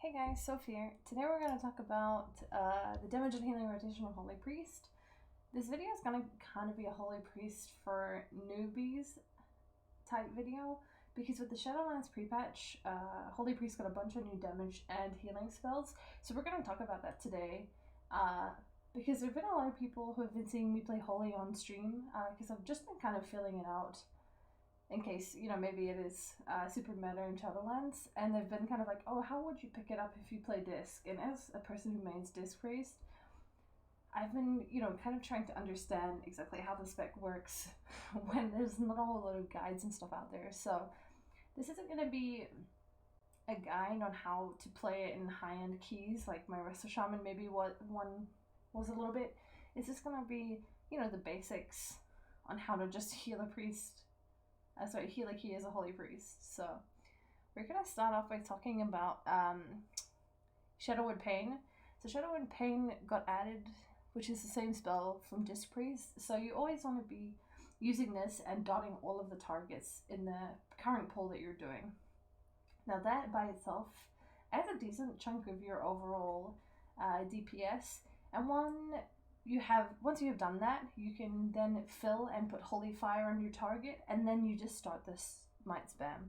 Hey guys, Sophie here. Today we're going to talk about the damage and healing rotation of Holy Priest. This video is going to kind of be a Holy Priest for newbies type video because with the Shadowlands pre-patch, Holy Priest got a bunch of new damage and healing spells. So we're going to talk about that today because there have been a lot of people who have been seeing me play Holy on stream because I've just been kind of filling it out in case, maybe it is super meta in Shadowlands, and they've been kind of like, oh, how would you pick it up if you play Disc? And as a person who mains Disc Priest, I've been, kind of trying to understand exactly how the spec works when there's not a whole lot of guides and stuff out there. So this isn't going to be a guide on how to play it in high-end keys, like my Resto Shaman maybe what one was a little bit. It's just going to be, the basics on how to just heal a priest. Heal a key as a Holy Priest. So we're going to start off by talking about Shadowwood Pain. So Shadowwood Pain got added, which is the same spell from Disc Priest. So you always want to be using this and dotting all of the targets in the current pull that you're doing. Now that by itself adds a decent chunk of your overall DPS, and once you have done that, you can then fill and put Holy Fire on your target, and then you just start this Might Spam.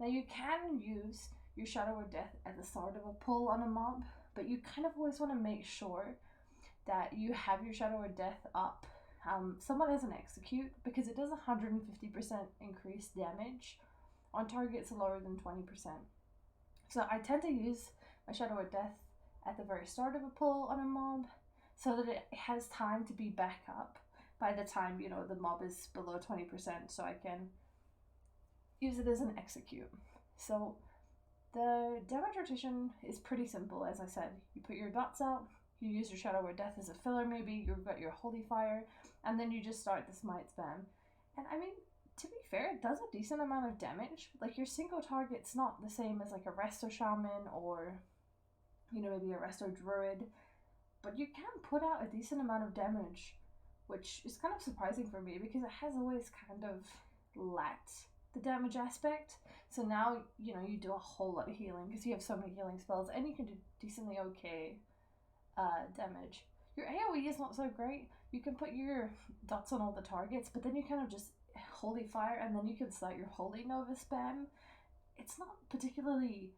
Now you can use your Shadow of Death at the start of a pull on a mob, but you kind of always want to make sure that you have your Shadow of Death up somewhat as an execute, because it does 150% increased damage on targets lower than 20%. So I tend to use my Shadow of Death at the very start of a pull on a mob, so that it has time to be back up by the time, the mob is below 20%, so I can use it as an execute. So the damage rotation is pretty simple, as I said. You put your dots out, you use your Shadow of Death as a filler maybe, you've got your Holy Fire, and then you just start this Might Spam. And I mean, to be fair, it does a decent amount of damage. Like, your single target's not the same as like a Resto Shaman or, maybe a Resto Druid, but you can put out a decent amount of damage, which is kind of surprising for me because it has always kind of lacked the damage aspect. So now, you do a whole lot of healing because you have so many healing spells, and you can do decently okay damage. Your AoE is not so great. You can put your dots on all the targets, but then you kind of just Holy Fire, and then you can start your Holy Nova spam. It's not particularly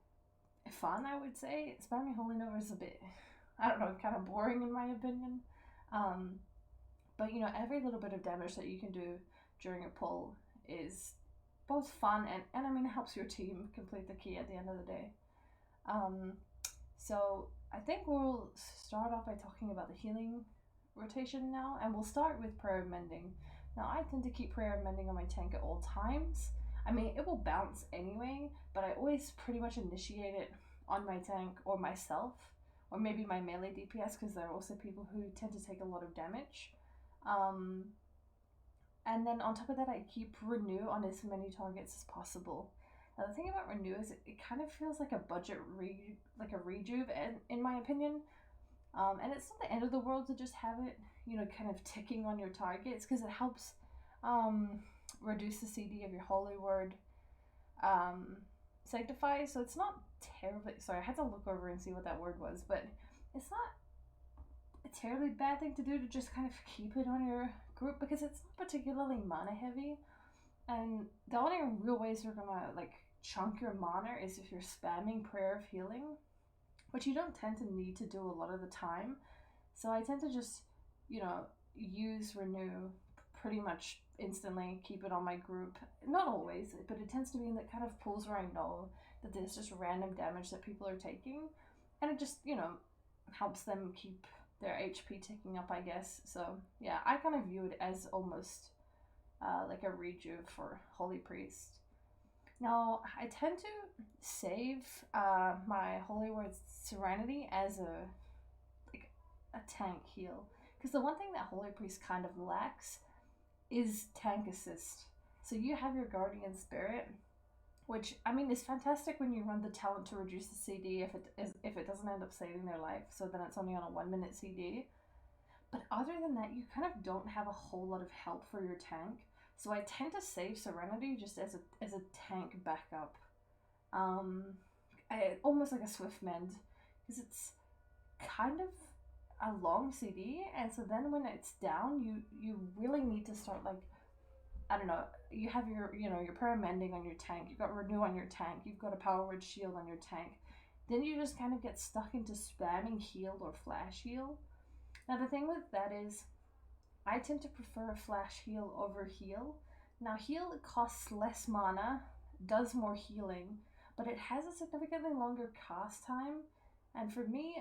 fun, I would say. Spamming Holy Nova is a bit, I don't know, kind of boring in my opinion. But every little bit of damage that you can do during a pull is both fun and I mean, it helps your team complete the key at the end of the day. So I think we'll start off by talking about the healing rotation now, and we'll start with Prayer of Mending. Now I tend to keep Prayer of Mending on my tank at all times. I mean, it will bounce anyway, but I always pretty much initiate it on my tank or myself, or maybe my melee DPS, because there are also people who tend to take a lot of damage. And then on top of that, I keep Renew on as many targets as possible. Now the thing about Renew is it kind of feels like a budget like a rejuve, in my opinion. And it's not the end of the world to just have it, kind of ticking on your targets, because it helps reduce the CD of your Holy Word Sanctify. So it's not terribly, sorry, I had to look over and see what that word was, but it's not a terribly bad thing to do, to just kind of keep it on your group, because it's not particularly mana heavy, and the only real ways you're gonna like chunk your mana is if you're spamming Prayer of Healing, which you don't tend to need to do a lot of the time. So I tend to just use Renew pretty much instantly, keep it on my group. Not always, but it tends to be in the kind of pools where I know that there's just random damage that people are taking, and it just helps them keep their HP ticking up, I guess. So yeah, I kind of view it as almost like a rejuve for Holy Priest. Now I tend to save my Holy Word Serenity as a tank heal, because the one thing that Holy Priest kind of lacks is tank assist. So you have your Guardian Spirit, which I mean is fantastic when you run the talent to reduce the CD if it doesn't end up saving their life. So then it's only on a 1 minute CD. But other than that, you kind of don't have a whole lot of help for your tank. So I tend to save Serenity just as a tank backup. almost like a swift mend, because it's kind of a long CD, and so then when it's down, you really need to start, like, I don't know, you have your, your prayer mending on your tank, you've got renew on your tank, you've got a power word shield on your tank. Then you just kind of get stuck into spamming healed or flash heal. Now the thing with that is, I tend to prefer flash heal over heal. Now heal costs less mana, does more healing, but it has a significantly longer cast time. And for me,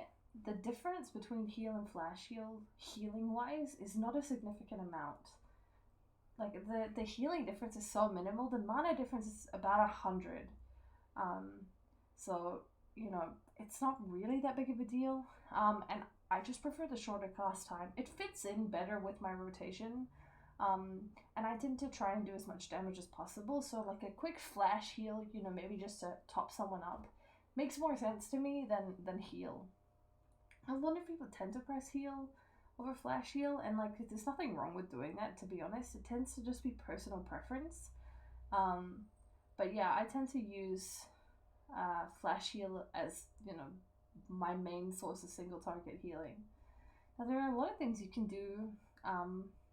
the difference between heal and flash heal, healing wise, is not a significant amount. Like, the healing difference is so minimal. The mana difference is about 100. So, it's not really that big of a deal. And I just prefer the shorter cast time. It fits in better with my rotation. And I tend to try and do as much damage as possible. So, like, a quick flash heal, maybe just to top someone up, makes more sense to me than heal. A lot of people tend to press heal over flash heal, and, like, there's nothing wrong with doing that, to be honest. It tends to just be personal preference. But yeah, I tend to use flash heal as, my main source of single target healing. Now there are a lot of things you can do,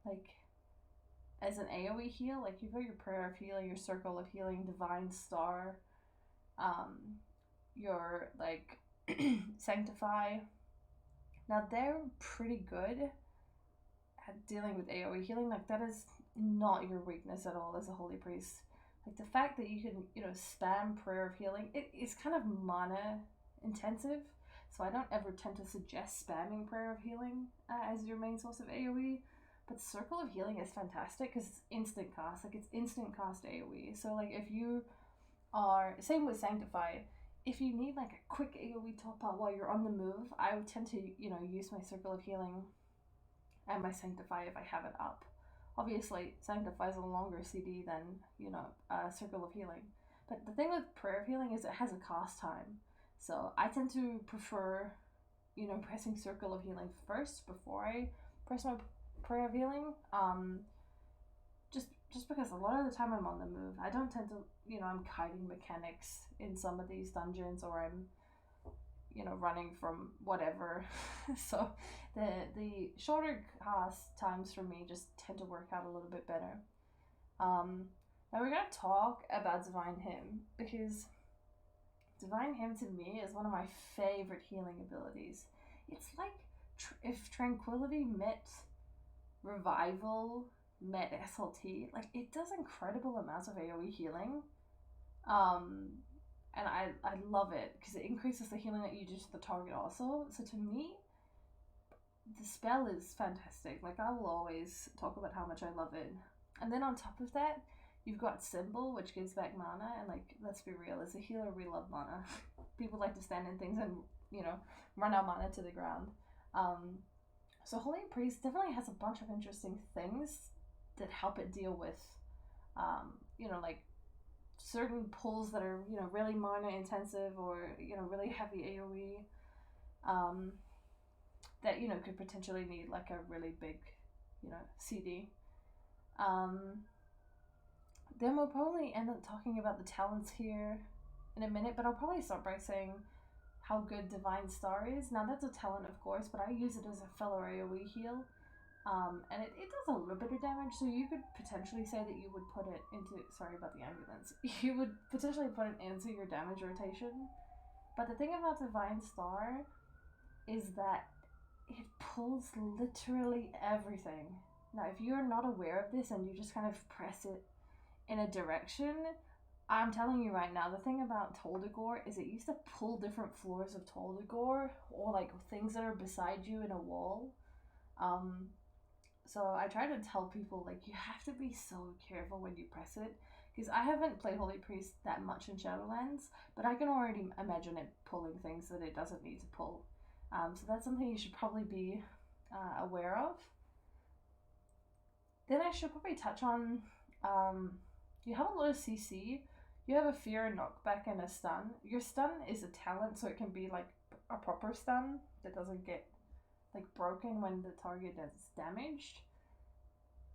like, as an AoE heal. Like, you've got your prayer of healing, your circle of healing, divine star, your, like, sanctify. Now they're pretty good at dealing with AoE healing. Like, that is not your weakness at all as a holy priest. Like, the fact that you can, spam prayer of healing, it is kind of mana intensive. So I don't ever tend to suggest spamming prayer of healing as your main source of AoE. But circle of healing is fantastic because it's instant cast. Like, it's instant cast AoE. So, like, if you are, same with sanctify, if you need, like, a quick AoE top up while you're on the move, I would tend to, use my circle of healing and my sanctify if I have it up. Obviously, sanctify is a longer CD than, circle of healing. But the thing with prayer of healing is it has a cast time. So I tend to prefer, pressing circle of healing first before I press my prayer of healing. Just because a lot of the time I'm on the move. I don't tend to, I'm kiting mechanics in some of these dungeons, or I'm, running from whatever. So the shorter cast times for me just tend to work out a little bit better. Now we're going to talk about Divine Hymn, because Divine Hymn to me is one of my favorite healing abilities. It's like if Tranquility met Revival met SLT, like, it does incredible amounts of AoE healing. And I love it because it increases the healing that you do to the target also. So to me, the spell is fantastic. Like, I will always talk about how much I love it. And then on top of that, you've got Symbol, which gives back mana, and, like, let's be real, as a healer, we love mana. People like to stand in things and, run out mana to the ground. So Holy Priest definitely has a bunch of interesting things that help it deal with, like, certain pulls that are, really mana intensive, or, really heavy AoE, that, could potentially need, like, a really big, CD. Then we'll probably end up talking about the talents here in a minute, but I'll probably start by saying how good Divine Star is. Now, that's a talent, of course, but I use it as a fellow AoE heal. And it does a little bit of damage, so you could potentially say that you would put it into, sorry about the ambulance, you would potentially put it into your damage rotation. But the thing about Divine Star is that it pulls literally everything. Now, if you're not aware of this and you just kind of press it in a direction, I'm telling you right now, the thing about Toldegor is it used to pull different floors of Toldegor, or, like, things that are beside you in a wall. So I try to tell people, like, you have to be so careful when you press it, because I haven't played Holy Priest that much in Shadowlands, but I can already imagine it pulling things that it doesn't need to pull. So that's something you should probably be aware of. Then I should probably touch on, you have a lot of CC, you have a fear, a knockback, and a stun. Your stun is a talent, so it can be, like, a proper stun that doesn't get, like, broken when the target is damaged.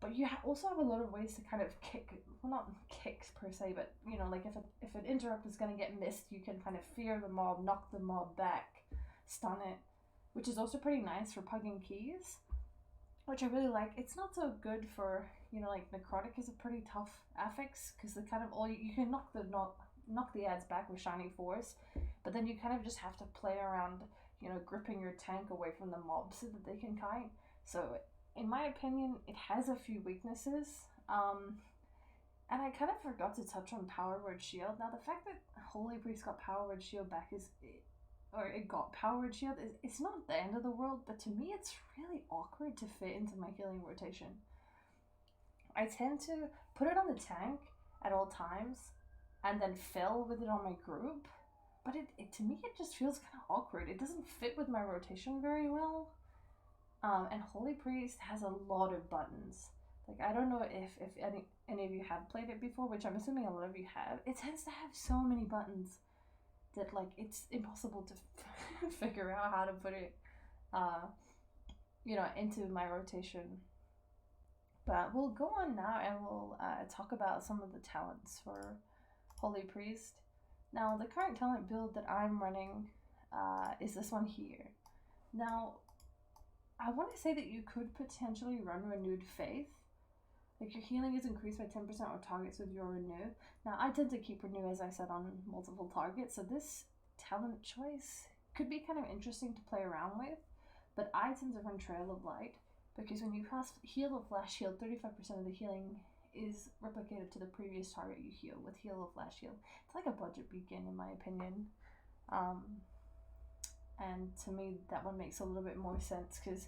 But you also have a lot of ways to kind of kick, well, not kicks per se, but you know, like if an interrupt is going to get missed, you can kind of fear the mob, knock the mob back, stun it, which is also pretty nice for pugging keys, which I really like. It's not so good for, you know, like necrotic is a pretty tough affix because the kind of all you can knock the ads back with shiny force, but then you kind of just have to play around, you know, gripping your tank away from the mob so that they can kite. So in my opinion, it has a few weaknesses. And I kind of forgot to touch on Power Word Shield. Now, the fact that Holy Priest got Power Word Shield back or it got Power Word Shield, it's not the end of the world, but to me, it's really awkward to fit into my healing rotation. I tend to put it on the tank at all times and then fill with it on my group, but it to me, it just feels kind of awkward. It doesn't fit with my rotation very well. And Holy Priest has a lot of buttons. Like, I don't know if any of you have played it before, which I'm assuming a lot of you have. It tends to have so many buttons that, like, it's impossible to figure out how to put it, you know, into my rotation. But we'll go on now and we'll talk about some of the talents for Holy Priest. Now, the current talent build that I'm running is this one here. Now, I want to say that you could potentially run Renewed Faith. Like, your healing is increased by 10% on targets with your Renew. Now, I tend to keep Renew, as I said, on multiple targets, so this talent choice could be kind of interesting to play around with, but I tend to run Trail of Light, because when you cast Heal of Flash Heal, 35% of the healing is replicated to the previous target you heal with Heal of Flash Heal. It's like a budget beacon, in my opinion. And to me, that one makes a little bit more sense, because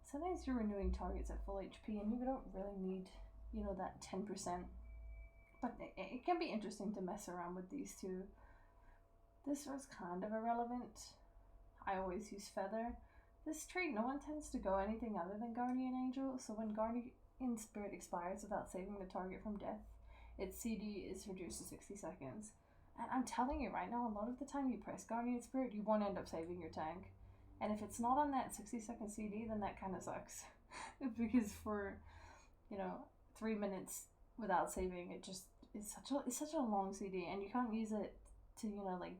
sometimes you're renewing targets at full HP and you don't really need, you know, that 10%. But it can be interesting to mess around with these two. This was kind of irrelevant. I always use Feather. This trait, no one tends to go anything other than Guardian Angel, so when Guardian Spirit expires without saving the target from death, its CD is reduced to 60 seconds. And I'm telling you right now, a lot of the time you press Guardian Spirit, you won't end up saving your tank. And if it's not on that 60-second CD, then that kind of sucks. Because for, you know, 3 minutes without saving, it just it's such a long CD, and you can't use it to, you know, like,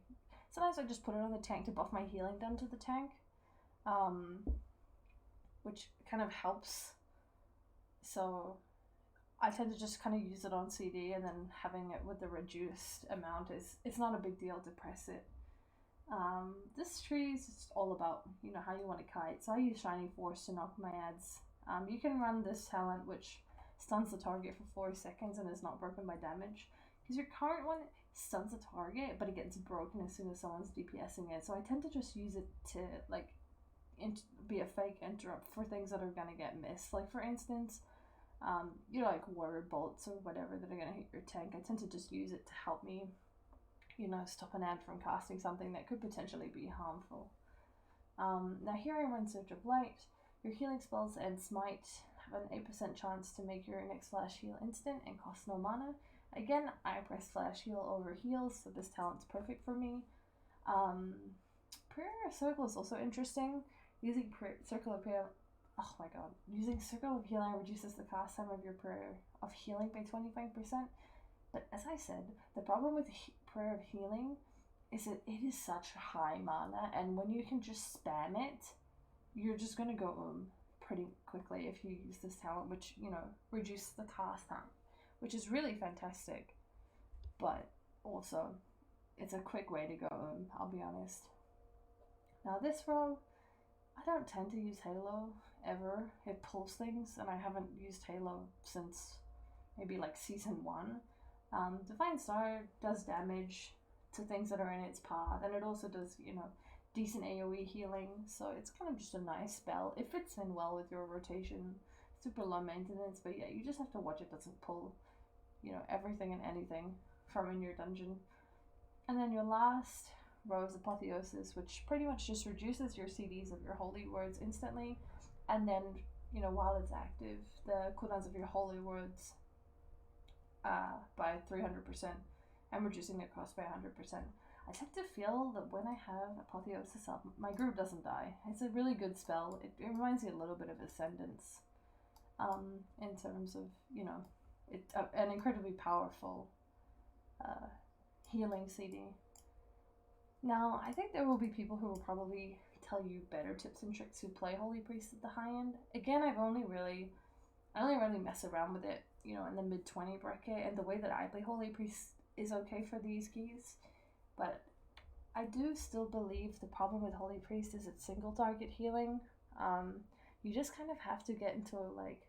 sometimes I just put it on the tank to buff my healing done to the tank, which kind of helps. So I tend to just kind of use it on CD, and then having it with the reduced amount it's not a big deal to press it. This tree is just all about, you know, how you want to kite. So I use Shiny Force to knock my ads. You can run this talent, which stuns the target for 4 seconds and is not broken by damage. Because your current one stuns the target, but it gets broken as soon as someone's DPSing it. So I tend to just use it to, like, be a fake interrupt for things that are gonna get missed. Like, for instance, you know, like water bolts or whatever that are gonna hit your tank. I tend to just use it to help me, you know, stop an ad from casting something that could potentially be harmful. Now here I run Surge of Light. Your healing spells and Smite have an 8% chance to make your next Flash Heal instant and cost no mana. Again, I press Flash Heal over heals, so this talent's perfect for me. Prayer Circle is also interesting. Using Circle of Prayer, oh my god, using Circle of Healing reduces the cast time of your Prayer of Healing by 25%. But as I said, the problem with Prayer of Healing is that it is such high mana, and when you can just spam it, you're just gonna go pretty quickly if you use this talent, which, you know, reduces the cast time, which is really fantastic. But also, it's a quick way to go I'll be honest. Now this row, I don't tend to use Halo ever. It pulls things, and I haven't used Halo since maybe like season 1. Divine Star does damage to things that are in its path, and it also does, you know, decent AoE healing, so it's kind of just a nice spell. It fits in well with your rotation. Super low maintenance, but yeah, you just have to watch it doesn't pull, you know, everything and anything from in your dungeon. And then your last row is Apotheosis, which pretty much just reduces your CDs of your holy words instantly, and then, you know, while it's active, the cooldowns of your holy words by 300%, and reducing their cost by 100%. I tend to feel that when I have Apotheosis up, my group doesn't die. It's a really good spell. It reminds me a little bit of Ascendance. in terms of, you know, an incredibly powerful uh, healing CD. Now, I think there will be people who will probably tell you better tips and tricks who play Holy Priest at the high end. Again, I only really mess around with it, you know, in the mid 20 bracket, and the way that I play Holy Priest is okay for these keys. But I do still believe the problem with Holy Priest is it's single target healing. You just kind of have to get into like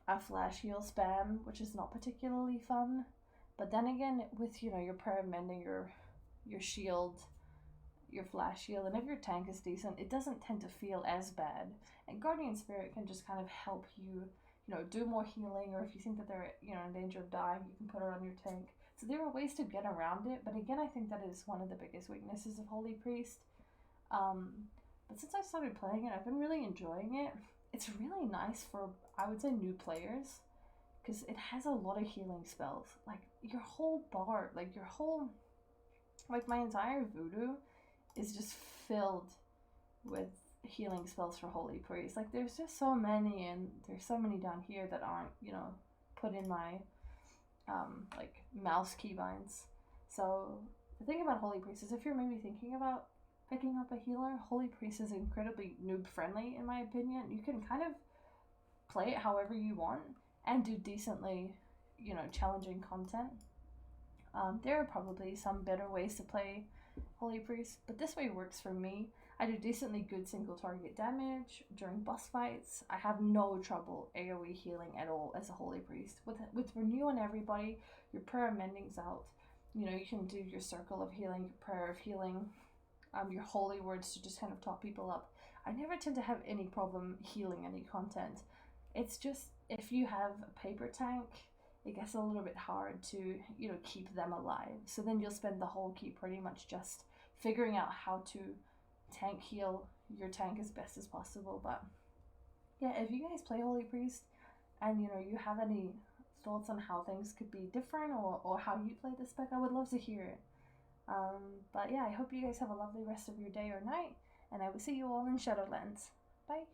a flash heal spam, which is not particularly fun. But then again, with, you know, your prayer of mending, your shield, your flash heal, and if your tank is decent, it doesn't tend to feel as bad. And Guardian Spirit can just kind of help you, you know, do more healing, or if you think that they're, you know, in danger of dying, you can put it on your tank. So there are ways to get around it, but again, I think that is one of the biggest weaknesses of Holy Priest. But since I started playing it, I've been really enjoying it. It's really nice for, I would say, new players, because it has a lot of healing spells. Like, your whole bar, like my entire voodoo is just filled with healing spells for Holy Priest. Like, there's just so many, and there's so many down here that aren't, you know, put in my like mouse keybinds. So the thing about Holy Priest is, if you're maybe thinking about picking up a healer, Holy Priest is incredibly noob friendly, in my opinion. You can kind of play it however you want and do decently, you know, challenging content. There are probably some better ways to play Holy Priest, but this way works for me. I do decently good single target damage during boss fights. I have no trouble AoE healing at all as a Holy Priest. With Renew on everybody, your Prayer of Mending's out. You know, you can do your Circle of Healing, your Prayer of Healing, your Holy Words to just kind of top people up. I never tend to have any problem healing any content. It's just, if you have a paper tank, it gets a little bit hard to, you know, keep them alive. So then you'll spend the whole key pretty much just figuring out how to tank heal your tank as best as possible. But yeah, if you guys play Holy Priest and, you know, you have any thoughts on how things could be different, or how you play this spec, I would love to hear it. But yeah, I hope you guys have a lovely rest of your day or night, and I will see you all in Shadowlands. Bye!